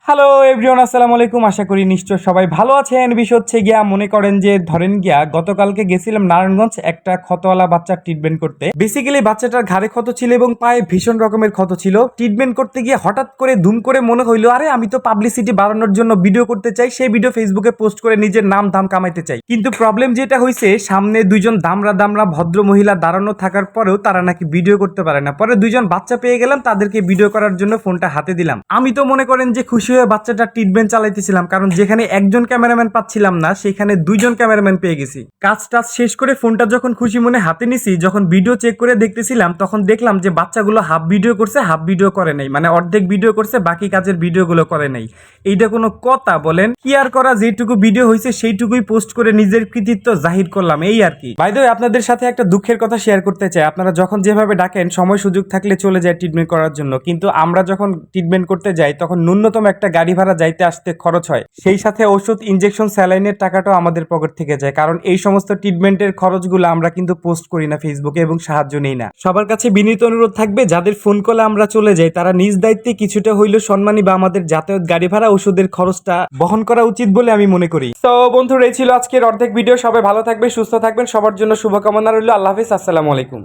Hello everyone, আসসালামু আলাইকুম। আশা করি নিশ্চয় সবাই ভালো আছেন। বিষয় হচ্ছে গিয়া মনে করেন যে ধরেন গিয়া গতকালকে গেছিলাম নারায়ণগঞ্জ একটা ক্ষতওয়ালা বাচ্চার ট্রিটমেন্ট করতে। বেসিক্যালি বাচ্চাটার ঘাড়ে ক্ষত ছিল এবং পায়ে ভীষণ রকমের ক্ষত ছিল। ট্রিটমেন্ট করতে গিয়ে হঠাৎ করে ধুম করে মনে হইলো, আরে আমি তো পাবলিসিটি বাড়ানোর জন্য ভিডিও করতে চাই, সেই ভিডিও ফেসবুকে পোস্ট করে নিজের নাম দাম কামাইতে চাই। কিন্তু প্রবলেম যেটা হয়েছে, সামনে দুইজন দামরা দামরা ভদ্র মহিলা দাঁড়ানো থাকার পরেও তারা নাকি ভিডিও করতে পারে না। পরে দুইজন বাচ্চা পেয়ে গেলাম, তাদেরকে ভিডিও করার জন্য ফোনটা হাতে দিলাম। আমি তো মনে করেন যে খুশি হয়ে বাচ্চাটা ট্রিটমেন্ট চালাইতেছিলাম, কারণ যেখানে একজন ক্যামেরাম্যান পাচ্ছিলাম না সেখানে দুইজন ক্যামেরাম্যান পেয়ে গেছি। কাজ টাজ শেষ করে ফোনটা যখন খুশি মনে হাতে নিছি, যখন ভিডিও চেক করে দেখতেছিলাম, তখন দেখলাম যে বাচ্চাগুলো হাফ ভিডিও করছে, হাফ ভিডিও করে নাই, মানে অর্ধেক ভিডিও করছে, বাকি কাজের ভিডিওগুলো করে নাই। এইটা কোনো কথা বলেন? কি আর করা, যেটুকু ভিডিও হয়েছে সেইটুকুই পোস্ট করে নিজের কৃতিত্ব জাহির করলাম, এই আর কি। বাই দ্য ওয়ে, আপনাদের সাথে একটা দুঃখের কথা শেয়ার করতে চাই। আপনারা যখন যেভাবে ডাকেন সময় সুযোগ থাকলে চলে যায় ট্রিটমেন্ট করার জন্য, কিন্তু আমরা যখন ট্রিটমেন্ট করতে যাই তখন ন্যূনতম একটা গাড়ি ভাড়া যাইতে আসতে খরচ হয়, সেই সাথে ওষুধ, ইনজেকশন, স্যালাইনের টাকাটাও আমাদের পকেট থেকে যায়। কারণ এই সমস্ত ট্রিটমেন্টের খরচগুলো আমরা কিন্তু পোস্ট করি না ফেসবুকে এবং সাহায্য নেই না। সবার কাছে বিনীত অনুরোধ থাকবে, যাদের ফোন কলে আমরা চলে যাই তারা নিজ দায়িত্বে কিছুটা হইলেও সম্মানী বা আমাদের যাতায়াত, গাড়ি ভাড়া, ওষুধের খরচটা বহন করা উচিত বলে আমি মনে করি। তো বন্ধুরা, এই ছিল আজকের অর্ধেক ভিডিও। সবাই ভালো থাকবে, সুস্থ থাকবেন, সবার জন্য শুভকামনা রইল। আল্লাহ হাফিজ, আসসালামু আলাইকুম।